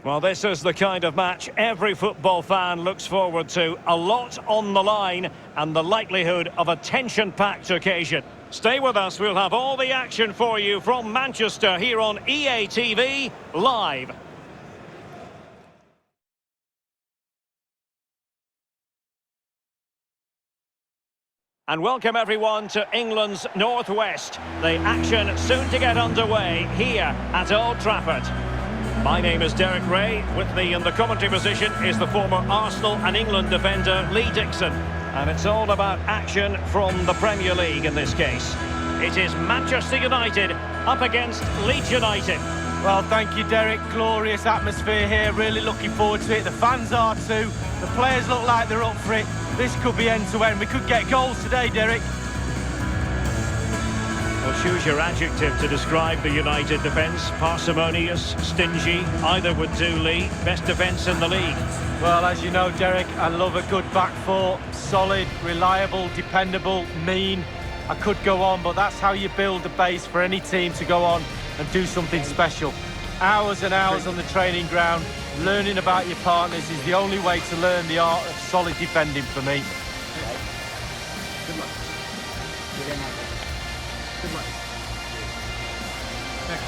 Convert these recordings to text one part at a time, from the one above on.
Well, this is the kind of match every football fan looks forward to. A lot on the line and the likelihood of a tension-packed occasion. Stay with us, we'll have all the action for you from Manchester here on EA TV Live. And welcome everyone to England's Northwest. The action soon to get underway here at Old Trafford. My name is Derek Ray. With me in the commentary position is the former Arsenal and England defender Lee Dixon. And it's all about action from the Premier League in this case. It is Manchester United up against Leeds United. Well, thank you, Derek. Glorious atmosphere here. Really looking forward to it. The fans are too. The players look like they're up for it. This could be end-to-end. We could get goals today, Derek. Well, choose your adjective to describe the United defence. Parsimonious, stingy, either would do, Lee. Best defence in the league. Well, as you know, Derek, I love a good back four. Solid, reliable, dependable, mean. I could go on, but that's how you build the base for any team to go on and do something special. Hours and hours on the training ground, learning about your partners is the only way to learn the art of solid defending for me. Good luck. Good luck. Thank you.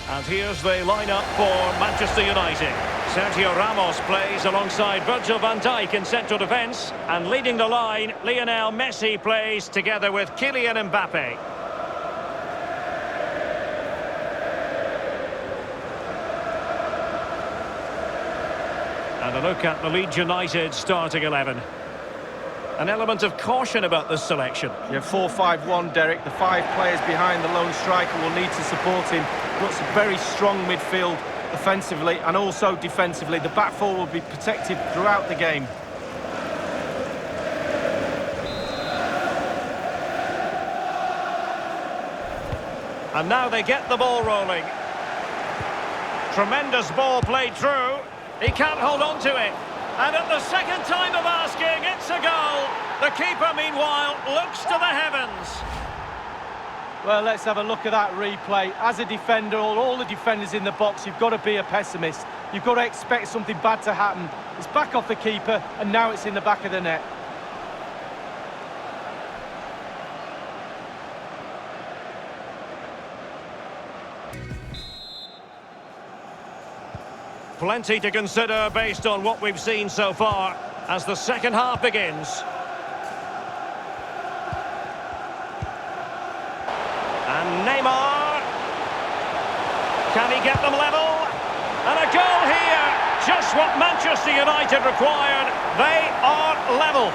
And here's the lineup for Manchester United. Sergio Ramos plays alongside Virgil van Dijk in central defence. And leading the line, Lionel Messi plays together with Kylian Mbappe. And a look at the Leeds United starting 11. An element of caution about this selection. Yeah, 4-5-1, Derek. The 5 players behind the lone striker will need to support him. Looks a very strong midfield offensively and also defensively. The back four will be protected throughout the game. And now they get the ball rolling. Tremendous ball played through. He can't hold on to it. And at the second time of asking, it's a goal. The keeper, meanwhile, looks to the heavens. Well, let's have a look at that replay. As a defender, all the defenders in the box, you've got to be a pessimist. You've got to expect something bad to happen. It's back off the keeper, and now it's in the back of the net. Plenty to consider based on what we've seen so far as the second half begins. And Neymar. Can he get them level? And a goal here. Just what Manchester United required. They are level.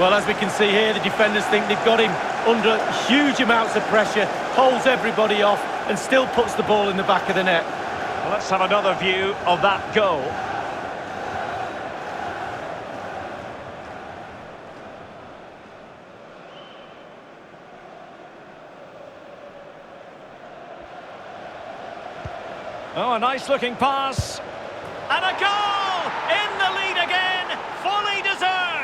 Well, as we can see here, the defenders think they've got him under huge amounts of pressure, holds everybody off, and still puts the ball in the back of the net. Well, let's have another view of that goal. Oh, a nice-looking pass. And a goal! In the lead again! Fully deserved!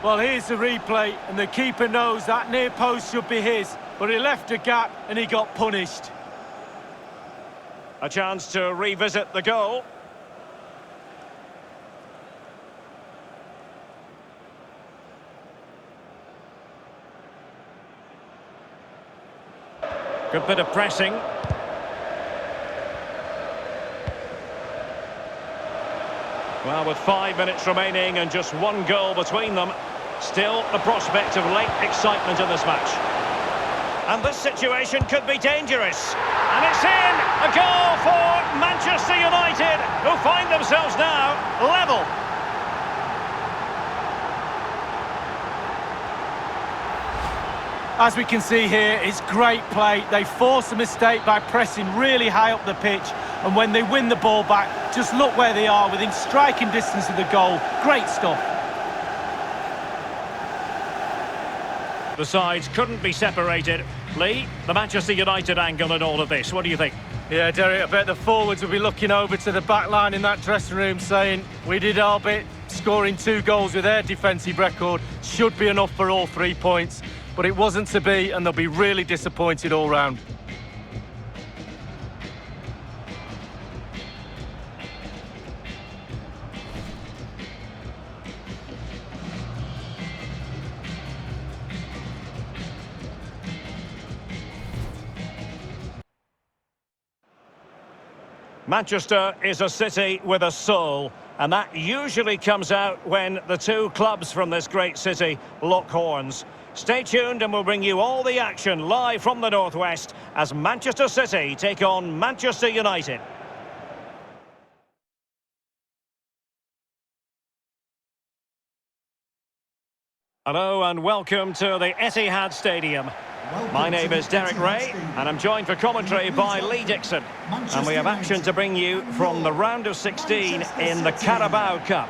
Well, here's the replay, and the keeper knows that near post should be his, but he left a gap and he got punished. A chance to revisit the goal. Good bit of pressing. Well, with 5 minutes remaining and just one goal between them, still the prospect of late excitement in this match. And this situation could be dangerous. And it's in! A goal for Manchester United, who find themselves now level. As we can see here, it's great play. They force a mistake by pressing really high up the pitch. And when they win the ball back, just look where they are, within striking distance of the goal. Great stuff. The sides couldn't be separated. Lee, the Manchester United angle in all of this, what do you think? Yeah, Derek, I bet the forwards will be looking over to the back line in that dressing room saying, we did our bit, scoring 2 goals with their defensive record. Should be enough for all 3 points. But it wasn't to be, and they'll be really disappointed all round. Manchester is a city with a soul, and that usually comes out when the 2 clubs from this great city lock horns. Stay tuned and we'll bring you all the action live from the northwest as Manchester City take on Manchester United. Hello and welcome to the Etihad Stadium. My name is Derek Ray and I'm joined for commentary by Lee Dixon. And we have action to bring you from the round of 16 in the Carabao Cup.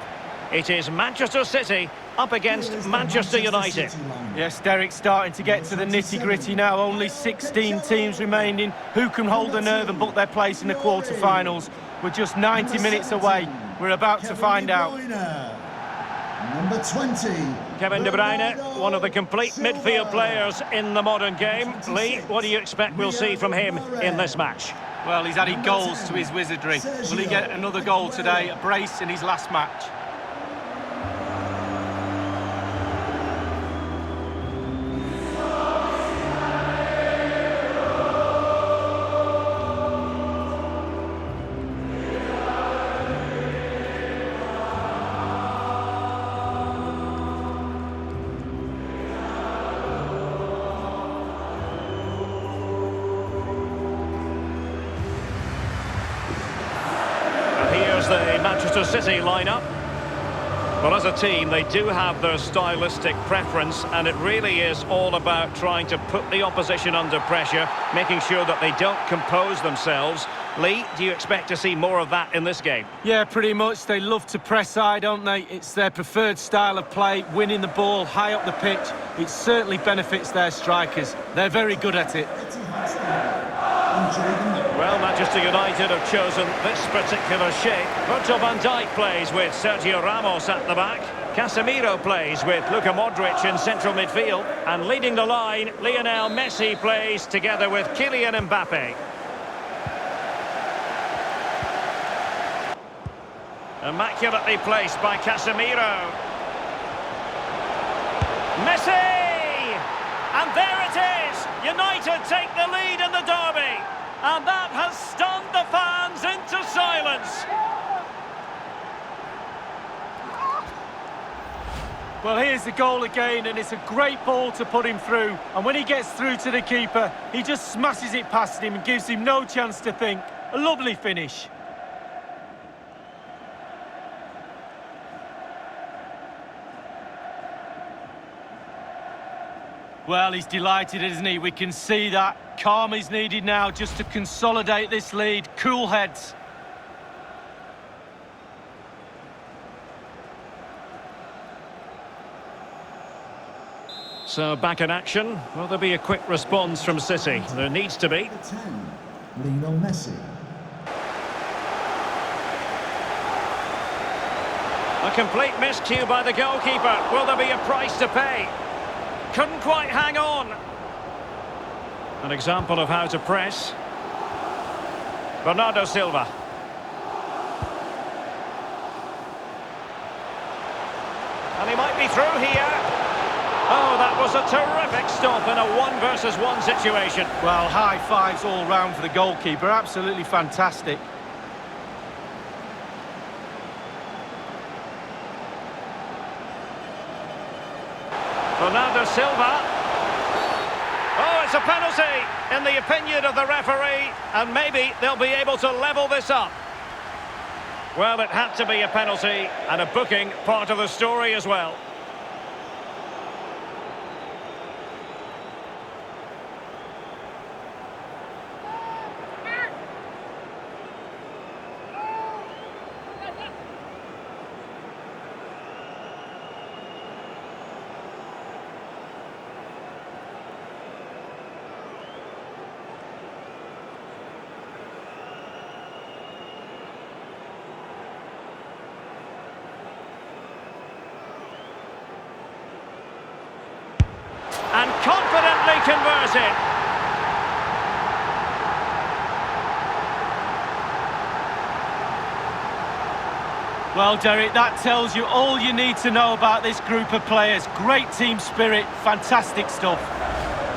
It is Manchester City up against Manchester United. Yes, Derek, starting to get to the nitty-gritty now. Only 16 teams remaining. Who can hold the nerve and book their place in the quarter-finals? We're just 90 minutes away. We're about to find out. Number 20. Kevin De Bruyne, one of the complete midfield players in the modern game. Lee, what do you expect we'll see from him in this match? Well, he's added goals to his wizardry. Will he get another goal today? A brace in his last match. The Manchester City lineup. Well, as a team, they do have their stylistic preference, and it really is all about trying to put the opposition under pressure, making sure that they don't compose themselves. Lee, do you expect to see more of that in this game? Yeah, pretty much. They love to press high, don't they? It's their preferred style of play, winning the ball high up the pitch. It certainly benefits their strikers. They're very good at it. Well, Manchester United have chosen this particular shape. Virgil van Dijk plays with Sergio Ramos at the back. Casemiro plays with Luka Modric in central midfield. And leading the line, Lionel Messi plays together with Kylian Mbappe. Immaculately placed by Casemiro. Messi! And there it is! United take the lead in the derby. And that has stunned the fans into silence. Well, here's the goal again, and it's a great ball to put him through. And when he gets through to the keeper, he just smashes it past him and gives him no chance to think. A lovely finish. Well, he's delighted, isn't he? We can see that. Calm is needed now just to consolidate this lead. Cool heads. So back in action. Will there be a quick response from City? There needs to be. 10. Lionel Messi. A complete miscue by the goalkeeper. Will there be a price to pay? Couldn't quite hang on. An example of how to press. Bernardo Silva. And he might be through here. Oh, that was a terrific stop in a 1-versus-1 situation. Well, high fives all round for the goalkeeper. Absolutely fantastic. Bernardo Silva. Oh, it's a penalty in the opinion of the referee, and maybe they'll be able to level this up. Well, it had to be a penalty, and a booking part of the story as well. converted. Well, Derek, that tells you all you need to know about this group of players. Great team spirit, fantastic stuff.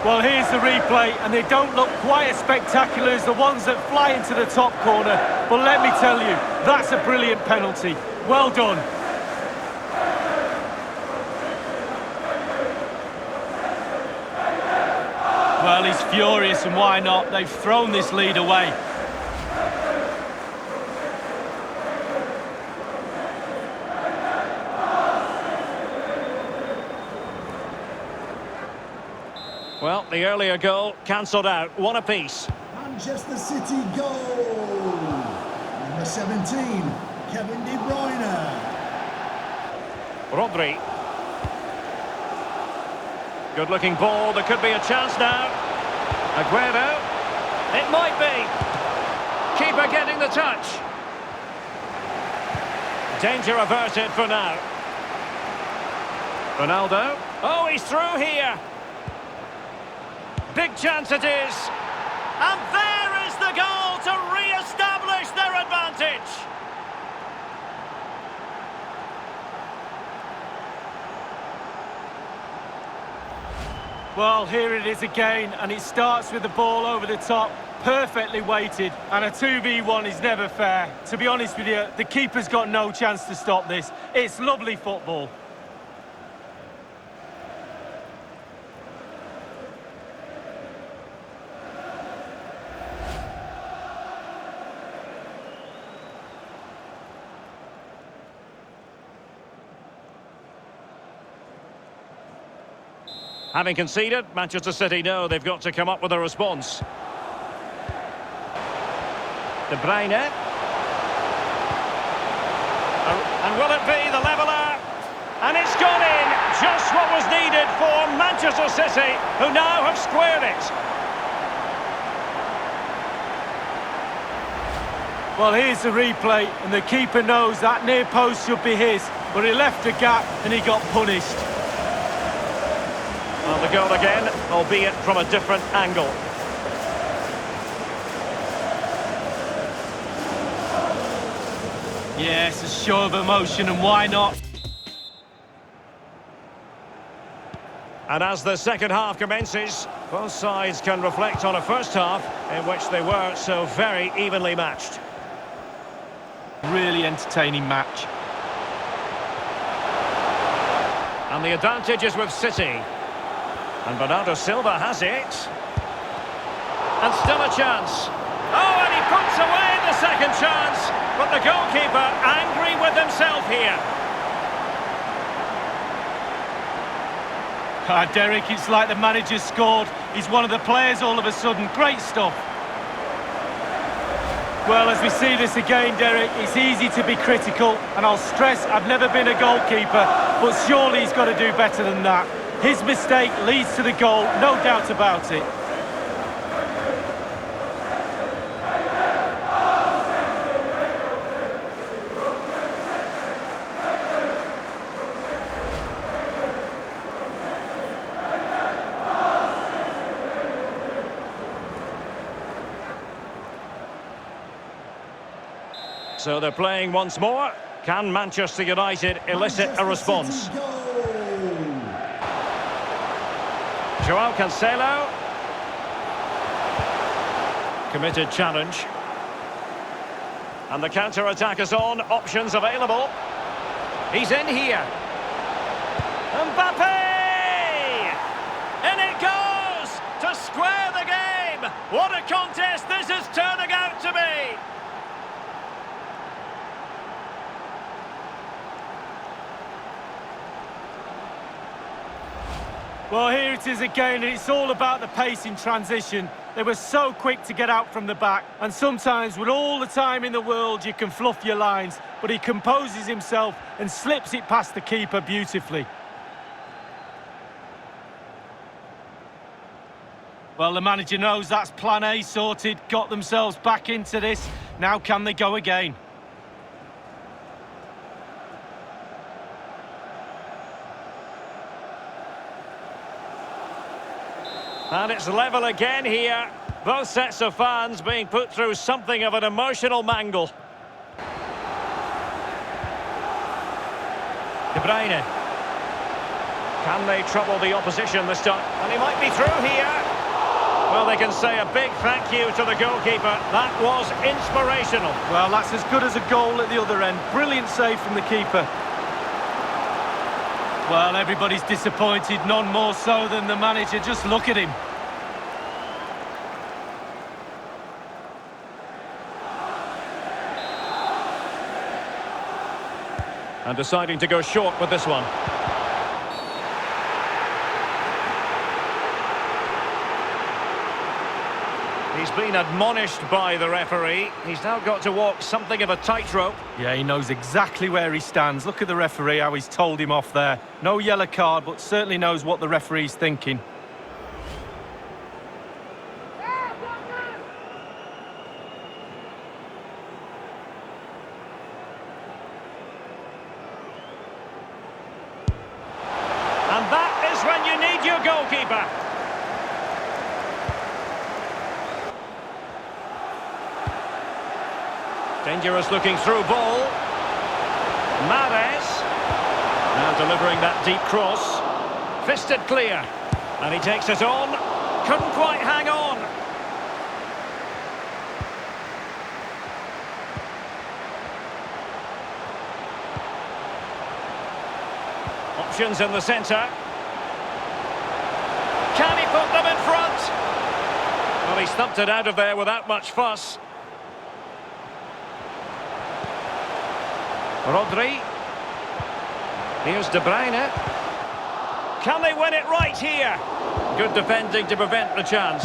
Well, here's the replay, and they don't look quite as spectacular as the ones that fly into the top corner. But let me tell you, that's a brilliant penalty. Well done. Well, he's furious, and why not? They've thrown this lead away. Well, the earlier goal cancelled out. One apiece. Manchester City goal. Number 17, Kevin De Bruyne. Rodri. Good-looking ball. There could be a chance now. Aguero. It might be. Keeper getting the touch. Danger averted for now. Ronaldo. Oh, he's through here. Big chance it is. And there is the goal to re-establish their advantage. Well, here it is again, and it starts with the ball over the top, perfectly weighted, and a 2v1 is never fair. To be honest with you, the keeper's got no chance to stop this. It's lovely football. Having conceded, Manchester City know they've got to come up with a response. De Bruyne. And will it be the leveller? And it's gone in, just what was needed for Manchester City, who now have squared it. Well, here's the replay, and the keeper knows that near post should be his, but he left a gap and he got punished. Well, the goal again, albeit from a different angle. Yes, a show of emotion, and why not? And as the second half commences, both sides can reflect on a first half in which they were so very evenly matched. Really entertaining match. And the advantage is with City. And Bernardo Silva has it. And still a chance. Oh, and he puts away the second chance. But the goalkeeper angry with himself here. Derek, it's like the manager scored. He's one of the players all of a sudden. Great stuff. Well, as we see this again, Derek, it's easy to be critical. And I'll stress, I've never been a goalkeeper, but surely he's got to do better than that. His mistake leads to the goal, no doubt about it. So they're playing once more. Can Manchester United elicit a response? Joao Cancelo. Committed challenge. And the counter-attack is on. Options available. He's in here. Mbappe! In it goes! To square the game! What a contest this is turning out to be! Well, here it is again, and it's all about the pace in transition. They were so quick to get out from the back, and sometimes with all the time in the world you can fluff your lines, but he composes himself and slips it past the keeper beautifully. Well, the manager knows that's plan A sorted, got themselves back into this. Now can they go again? And it's level again here. Both sets of fans being put through something of an emotional mangle. De Bruyne. Can they trouble the opposition this time? And he might be through here. Well, they can say a big thank you to the goalkeeper. That was inspirational. Well, that's as good as a goal at the other end. Brilliant save from the keeper. Well, everybody's disappointed, none more so than the manager. Just look at him. And deciding to go short with this one. He's been admonished by the referee. He's now got to walk something of a tightrope. Yeah, he knows exactly where he stands. Look at the referee, how he's told him off there. No yellow card, but certainly knows what the referee's thinking. And that is when you need your goalkeeper. Dangerous looking through ball. Mahrez. Now delivering that deep cross. Fisted clear. And he takes it on. Couldn't quite hang on. Options in the centre. Can he put them in front? Well, he stumped it out of there without much fuss. Rodri. Here's De Bruyne. Can they win it right here? Good defending to prevent the chance.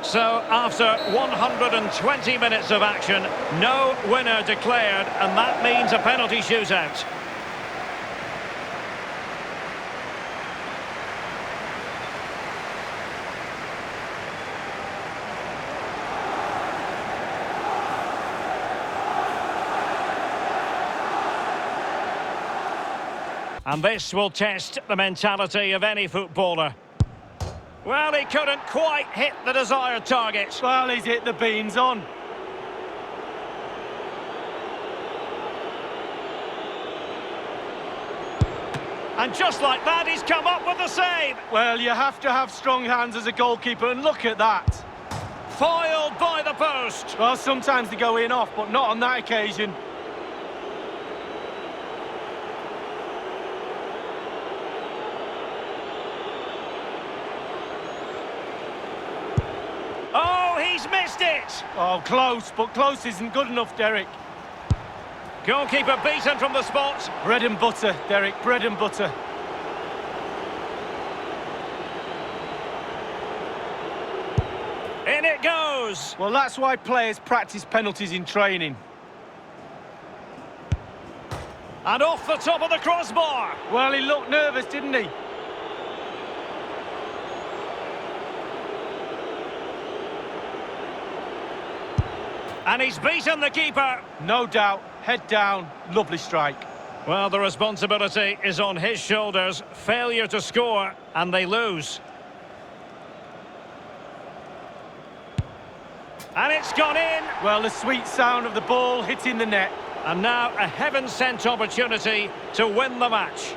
So, after 120 minutes of action, no winner declared, and that means a penalty shootout. And this will test the mentality of any footballer. Well, he couldn't quite hit the desired target. Well, he's hit the beans on. And just like that, he's come up with the save. Well, you have to have strong hands as a goalkeeper, and look at that. Foiled by the post. Well, sometimes they go in off, but not on that occasion. He's missed it! Oh, close, but close isn't good enough, Derek. Goalkeeper beaten from the spot. Bread and butter, Derek, bread and butter. In it goes! Well, that's why players practice penalties in training. And off the top of the crossbar! Well, he looked nervous, didn't he? And he's beaten the keeper. No doubt. Head down. Lovely strike. Well, the responsibility is on his shoulders. Failure to score, and they lose. And it's gone in. Well, the sweet sound of the ball hitting the net. And now a heaven-sent opportunity to win the match.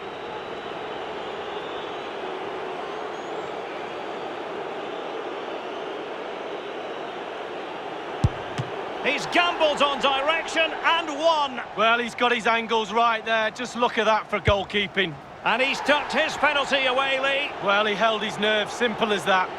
He's gambled on direction and won. Well, he's got his angles right there. Just look at that for goalkeeping. And he's tucked his penalty away, Lee. Well, he held his nerve. Simple as that.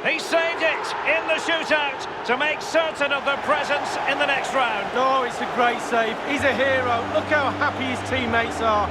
He saved it in the shootout to make certain of their presence in the next round. Oh, it's a great save. He's a hero. Look how happy his teammates are.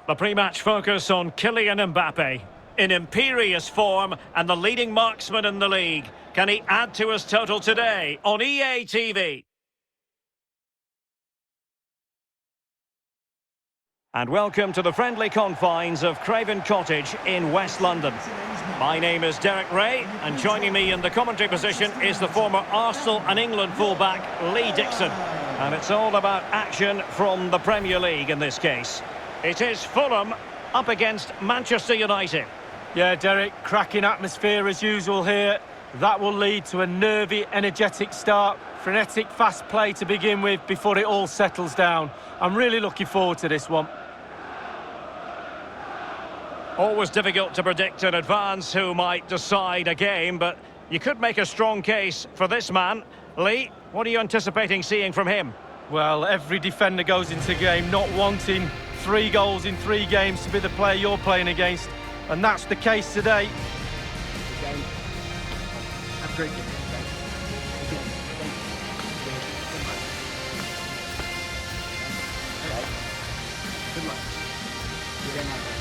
The pre-match focus on Kylian Mbappe. In imperious form and the leading marksman in the league. Can he add to his total today on EA TV? And welcome to the friendly confines of Craven Cottage in West London. My name is Derek Ray, and joining me in the commentary position is the former Arsenal and England fullback, Lee Dixon. And it's all about action from the Premier League in this case. It is Fulham up against Manchester United. Yeah, Derek, cracking atmosphere as usual here. That will lead to a nervy, energetic start. Frenetic, fast play to begin with before it all settles down. I'm really looking forward to this one. Always difficult to predict in advance who might decide a game, but you could make a strong case for this man. Lee, what are you anticipating seeing from him? Well, every defender goes into the game not wanting 3 goals in 3 games to be the player you're playing against, and that's the case today. Have a great game. Good luck. You're going to have that.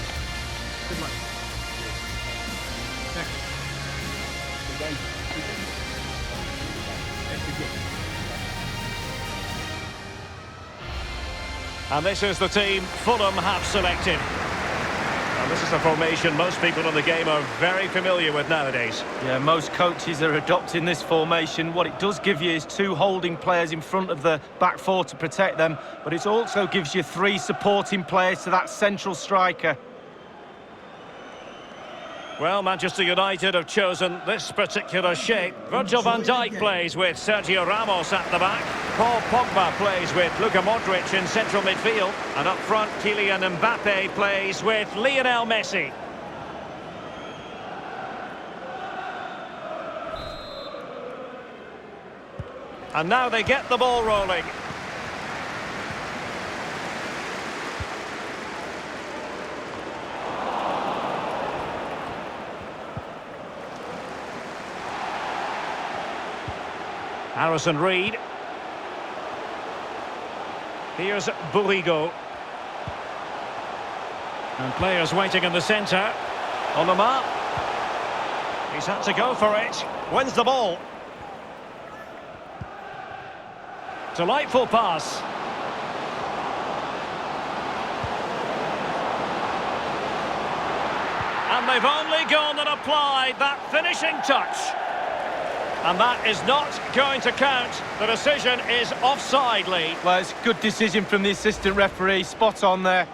Good luck. Good game. Good game. And this is the team Fulham have selected. And this is a formation most people in the game are very familiar with nowadays. Yeah, most coaches are adopting this formation. What it does give you is 2 holding players in front of the back 4 to protect them, but it also gives you 3 supporting players to that central striker. Well, Manchester United have chosen this particular shape. Virgil van Dijk plays with Sergio Ramos at the back. Paul Pogba plays with Luka Modric in central midfield. And up front, Kylian Mbappe plays with Lionel Messi. And now they get the ball rolling. Harrison Reed. Here's Bourigo. And players waiting in the centre. On the mark. He's had to go for it. Wins the ball. Delightful pass. And they've only gone and applied that finishing touch. And that is not going to count. The decision is offside, Lee. Well, it's a good decision from the assistant referee. Spot on there.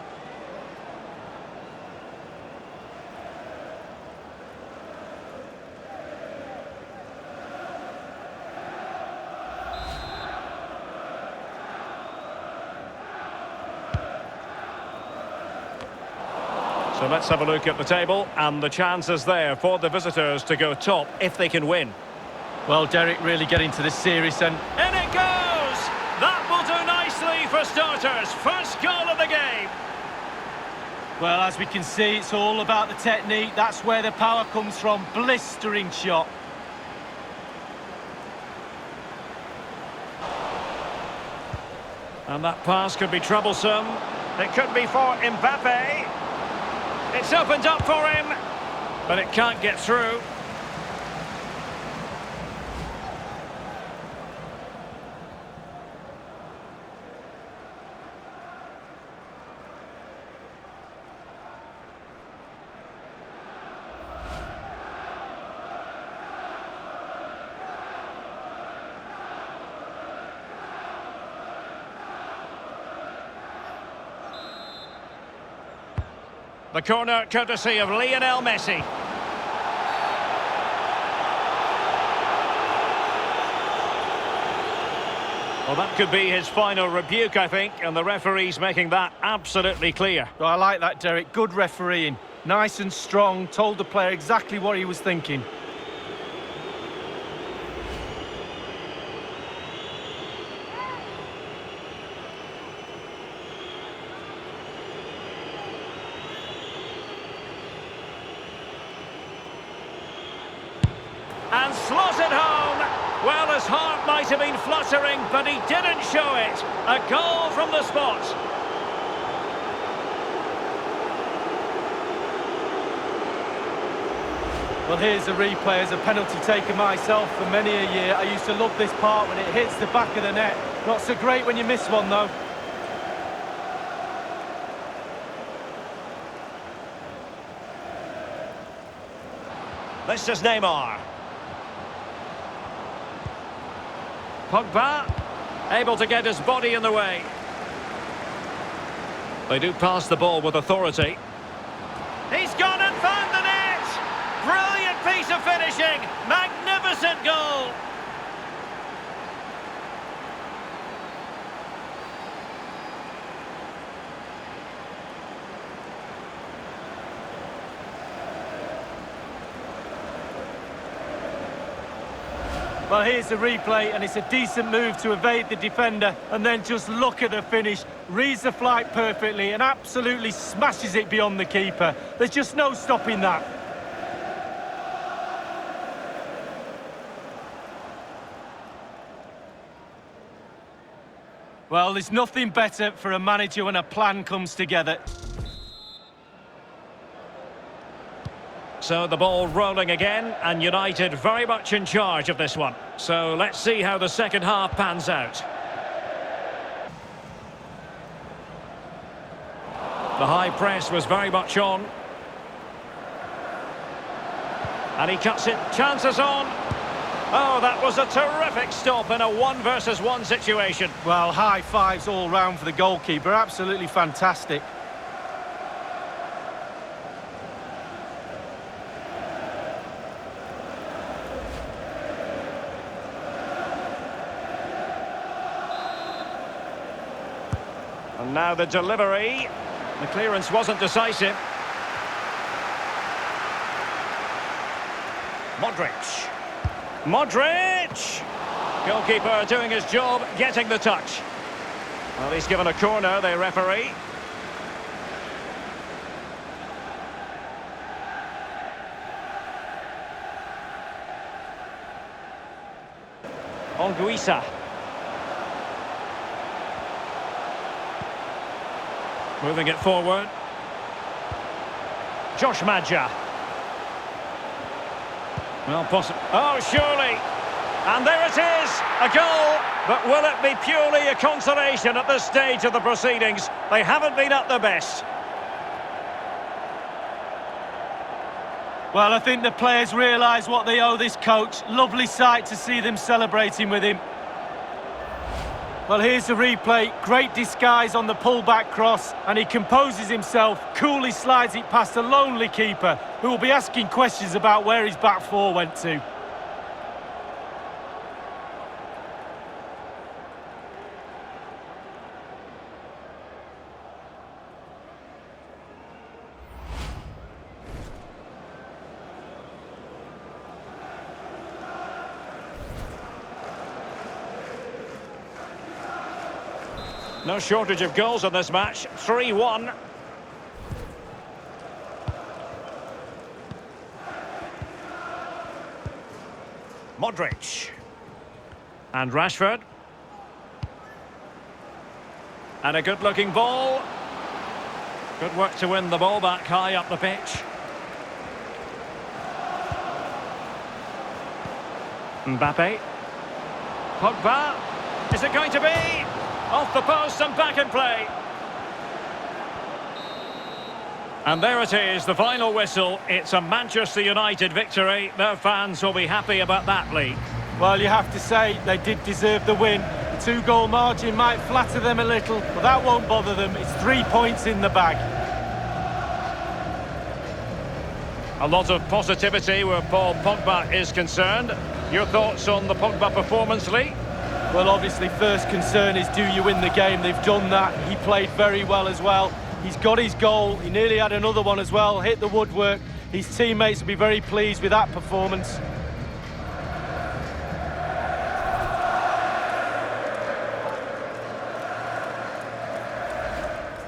So let's have a look at the table. And the chances there for the visitors to go top if they can win. Well, Derek, really getting to this series and... In it goes! That will do nicely for starters. First goal of the game. Well, as we can see, it's all about the technique. That's where the power comes from. Blistering shot. And that pass could be troublesome. It could be for Mbappe. It's opened up for him, but it can't get through. The corner courtesy of Lionel Messi. Well, that could be his final rebuke, I think, and the referee's making that absolutely clear. Well, I like that, Derek. Good refereeing. Nice and strong, told the player exactly what he was thinking. And slotted home. Well, his heart might have been fluttering, but he didn't show it. A goal from the spot. Well, here's a replay. As a penalty taker myself for many a year, I used to love this part when it hits the back of the net. Not so great when you miss one, though. This is Neymar. Pogba, able to get his body in the way. They do pass the ball with authority. He's gone and found the net! Brilliant piece of finishing! Magnificent goal! Well, here's the replay, and it's a decent move to evade the defender, and then just look at the finish. Reads the flight perfectly and absolutely smashes it beyond the keeper. There's just no stopping that. Well, there's nothing better for a manager when a plan comes together. So the ball rolling again, and United very much in charge of this one. So let's see how the second half pans out. The high press was very much on. And he cuts it, chances on. Oh, that was a terrific stop in a 1-versus-1 situation. Well, high fives all round for the goalkeeper. Absolutely fantastic. And now the delivery. The clearance wasn't decisive. Modric. Modric! Goalkeeper doing his job, getting the touch. Well, he's given a corner, the referee. Anguissa. Moving it forward. Josh Madja. Well, possible. Oh, surely. And there it is, a goal. But will it be purely a consolation at this stage of the proceedings? They haven't been at their best. Well, I think the players realise what they owe this coach. Lovely sight to see them celebrating with him. Well, here's the replay. Great disguise on the pull-back cross, and he composes himself, coolly slides it past a lonely keeper, who will be asking questions about where his back four went to. No shortage of goals in this match. 3-1. Modric. And Rashford. And a good-looking ball. Good work to win the ball back high up the pitch. Mbappe. Pogba. Is it going to be? Off the post and back in play. And there it is, the final whistle. It's a Manchester United victory. Their fans will be happy about that, Lee. Well, you have to say they did deserve the win. The two-goal margin might flatter them a little, but that won't bother them. It's 3 points in the bag. A lot of positivity where Paul Pogba is concerned. Your thoughts on the Pogba performance, Lee? Well, obviously, first concern is, do you win the game? They've done that. He played very well as well. He's got his goal. He nearly had another one as well. Hit the woodwork. His teammates will be very pleased with that performance.